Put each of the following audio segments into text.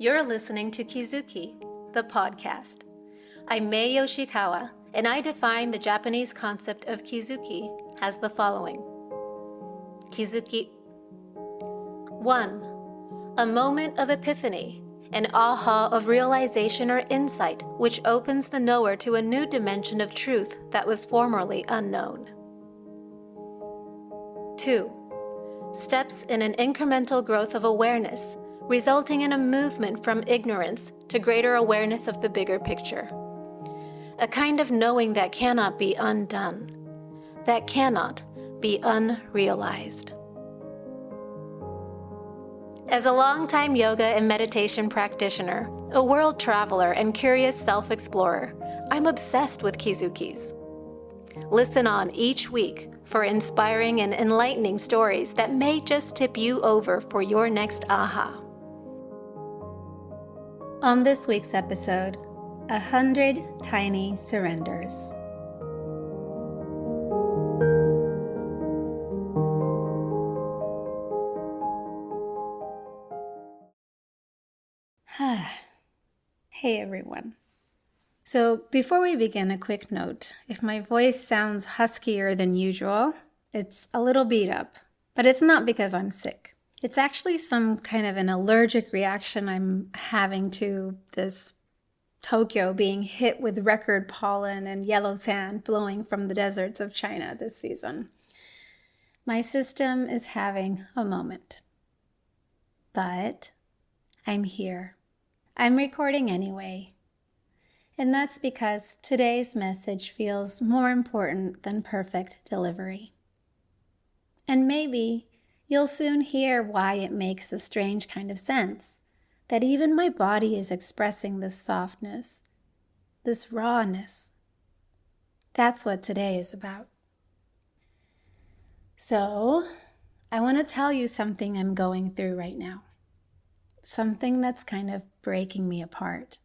You're listening to Kizuki, the podcast. I'm Mae Yoshikawa, and I define the Japanese concept of Kizuki as the following. Kizuki 1. A moment of epiphany, an aha of realization or insight which opens the knower to a new dimension of truth that was formerly unknown. 2. Steps in an incremental growth of awareness, resulting in a movement from ignorance to greater awareness of the bigger picture. A kind of knowing that cannot be undone, that cannot be unrealized. As a longtime yoga and meditation practitioner, a world traveler, and curious self-explorer, I'm obsessed with Kizukis. Listen on each week for inspiring and enlightening stories that may just tip you over for your next aha. On this week's episode, 100 Tiny Surrenders. Hey everyone. So before we begin, a quick note. If my voice sounds huskier than usual, it's a little beat up, but it's not because I'm sick. It's actually some kind of an allergic reaction I'm having to this Tokyo being hit with record pollen and yellow sand blowing from the deserts of China this season. My system is having a moment. But I'm here. I'm recording anyway. And that's because today's message feels more important than perfect delivery. And maybe you'll soon hear why it makes a strange kind of sense, that even my body is expressing this softness, this rawness. That's what today is about. So, I want to tell you something I'm going through right now. Something that's kind of breaking me apart.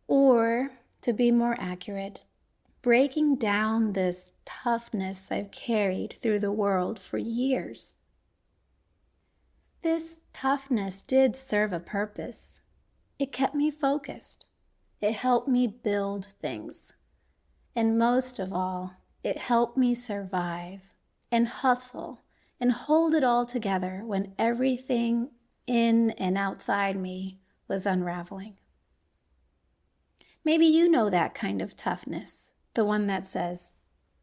Or, to be more accurate, breaking down this toughness I've carried through the world for years. This toughness did serve a purpose. It kept me focused. It helped me build things. And most of all, it helped me survive and hustle and hold it all together when everything in and outside me was unraveling. Maybe you know that kind of toughness, the one that says,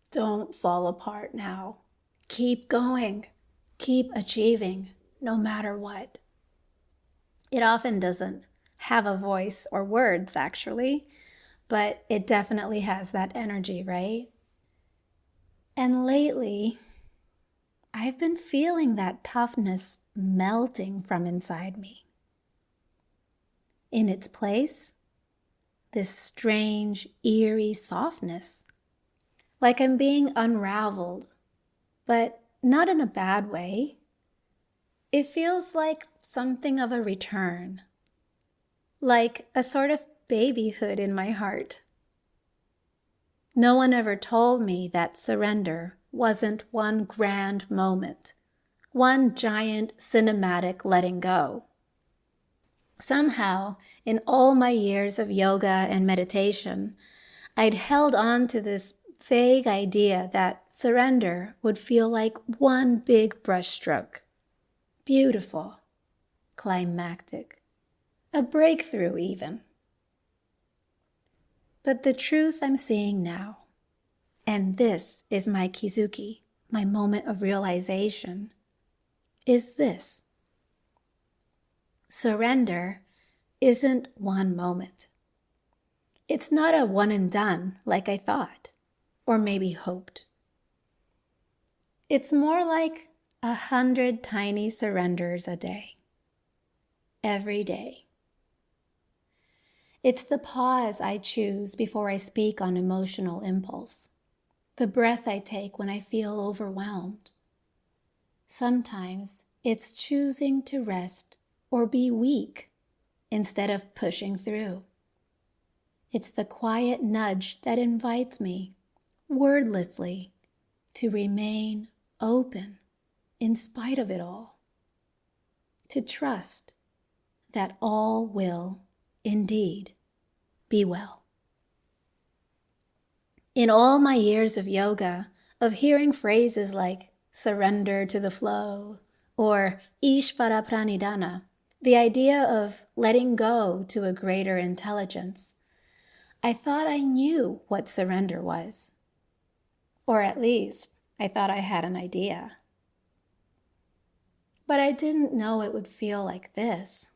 don't fall apart now. Keep going. Keep achieving, no matter what. It often doesn't have a voice or words, actually, but it definitely has that energy, right? And lately, I've been feeling that toughness melting from inside me. In its place, this strange, eerie softness, like I'm being unraveled, but not in a bad way. It feels like something of a return, like a sort of babyhood in my heart. No one ever told me that surrender wasn't one grand moment, one giant cinematic letting go. Somehow, in all my years of yoga and meditation, I'd held on to this vague idea that surrender would feel like one big brushstroke. Beautiful, climactic, a breakthrough even. But the truth I'm seeing now, and this is my Kizuki, my moment of realization, is this. Surrender isn't one moment. It's not a one and done like I thought, or maybe hoped. It's more like 100 tiny surrenders a day, every day. It's the pause I choose before I speak on emotional impulse, the breath I take when I feel overwhelmed. Sometimes it's choosing to rest or be weak instead of pushing through. It's the quiet nudge that invites me, wordlessly, to remain open in spite of it all, to trust that all will, indeed, be well. In all my years of yoga, of hearing phrases like surrender to the flow or Ishvara Pranidhana, the idea of letting go to a greater intelligence, I thought I knew what surrender was. Or at least, I thought I had an idea. But I didn't know it would feel like this.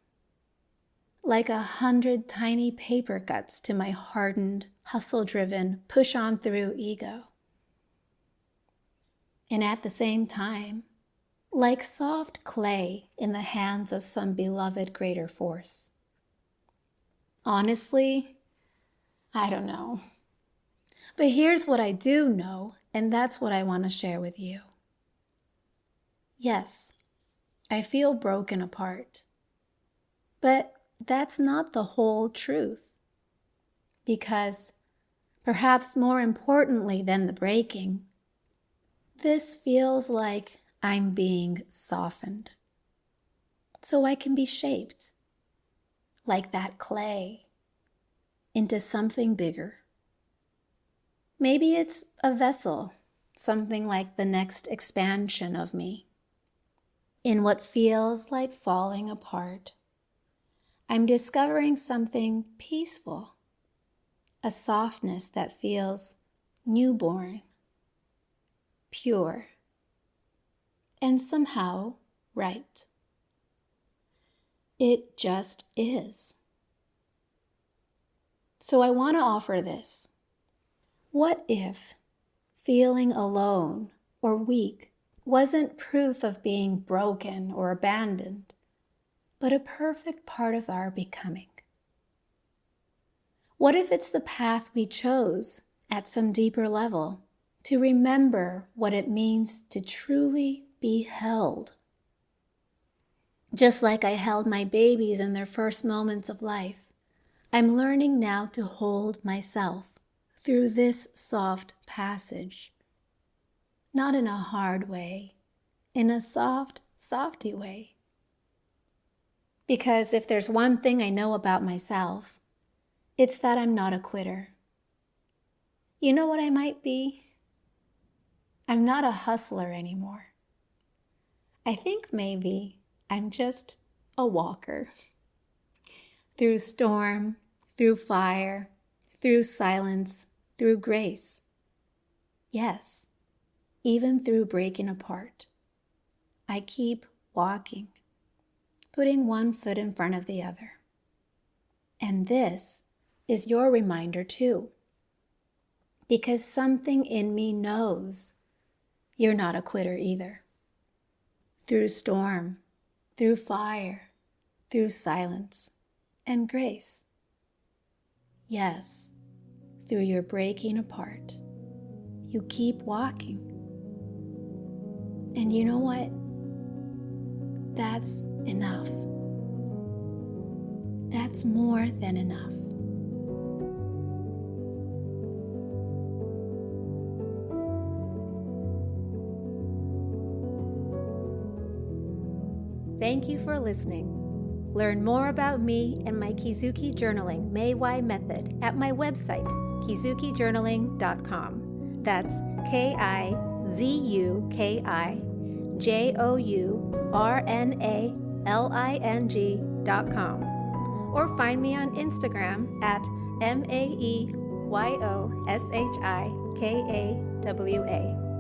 Like 100 tiny paper cuts to my hardened, hustle-driven, push-on-through ego. And at the same time, like soft clay in the hands of some beloved greater force. Honestly, I don't know. But here's what I do know, and that's what I want to share with you. Yes, I feel broken apart. But that's not the whole truth. Because, perhaps more importantly than the breaking, this feels like I'm being softened. So I can be shaped, like that clay, into something bigger. Maybe it's a vessel, something like the next expansion of me. In what feels like falling apart, I'm discovering something peaceful, a softness that feels newborn, pure, and somehow right. It just is. So I want to offer this. What if feeling alone or weak wasn't proof of being broken or abandoned, but a perfect part of our becoming? What if it's the path we chose at some deeper level to remember what it means to truly be held? Just like I held my babies in their first moments of life, I'm learning now to hold myself through this soft passage. Not in a hard way, in a softy way. Because if there's one thing I know about myself, it's that I'm not a quitter. You know what I might be? I'm not a hustler anymore. I think maybe I'm just a walker. Through storm, through fire, through silence, through grace. Yes, even through breaking apart. I keep walking, putting one foot in front of the other. And this is your reminder too. Because something in me knows you're not a quitter either. Through storm, through fire, through silence and grace. Yes, through your breaking apart, you keep walking. And you know what? That's enough. That's more than enough. Thank you for listening. Learn more about me and my Kizuki Journaling Mae method at my website, kizukijournaling.com. That's KIZUKIJOURNALING.com. Or find me on Instagram at MaeYoshikawa.